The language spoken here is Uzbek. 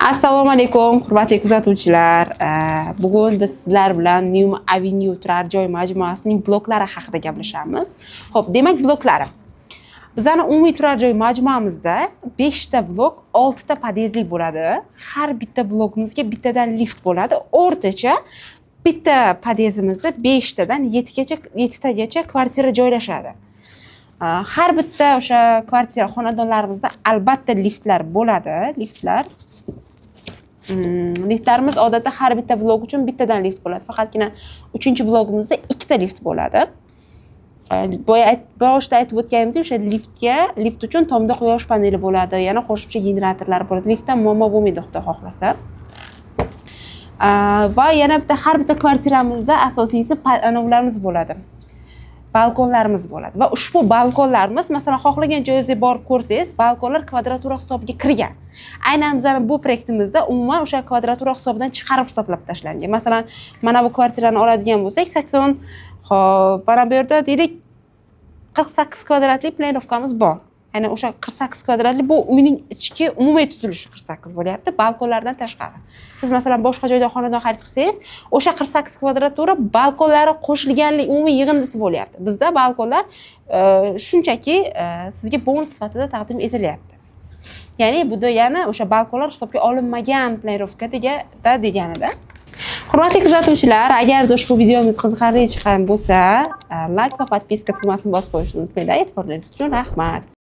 Assalomu alaykum, hurmatli kuzatuvchilar. Bugun biz sizlar bilan New Avenue turar joy majmuasining bloklari haqida gaplashamiz. Xo'p, demak bloklari. Bizning umumiy turar joy majmuamizda 5 ta blok, 6 ta podyezdlik bo'ladi. Har bitta blokimizga bittadan lift bo'ladi. O'rtacha bitta podyezdimizda 5 tadan 7 tagacha kvartira joylashadi. Har bitta o'sha kvartira xonadonlarimizda albatta liftlar bo'ladi. Liftlarimiz odatda har bitta blok uchun bittadan lift bo'ladi. Faqatgina 3-blogimizda 2 ta lift bo'ladi. Boshida aytib o'tganimdek, o'sha lift uchun tomda quyosh paneli bo'ladi, yana qo'shimcha generatorlar bo'ladi. Liftdan muammo bo'lmaydi, Xudo xohlasa. Va yana har bitta kvartiramizda asosiysi anavlarimiz bo'ladi. Balkonlarimiz bo'ladi va ushbu balkonlarimiz, masalan, xohlagan joyingizga borib ko'rsangiz, balkonlar kvadratura hisobiga kirgan. Aynan bizning bu proyektimizda umuman o'sha kvadratura hisobidan chiqarib hisoblab tashlangan. Masalan, mana bu kvartirani oladigan bo'lsak, 80, xo'p, mana bu yerda deylik 48 kvadratli planovkamiz bor. Aynan o'sha 48 kvadratli bu uyning ichki umumiy tuzilishi 48 bo'lyapti, balkonlardan tashqari. Siz masalan boshqa joyda xonadon xarid qilsangiz, o'sha 48 kvadratura balkonlari qo'shilganlik umumiy yig'indisi bo'lyapti. Bizda balkonlar shunchaki sizga bonus sifatida taqdim etilyapti. Ya'ni bu yana o'sha balkonlar hisobga olinmagan planovkada deganida. Hurmatli kuzatuvchilar, agar ushbu videomiz qiziqarli chiqqan bo'lsa, like va podpiska tugmasini bosib qo'yishni unutmanglar. E'tiboringiz uchun rahmat.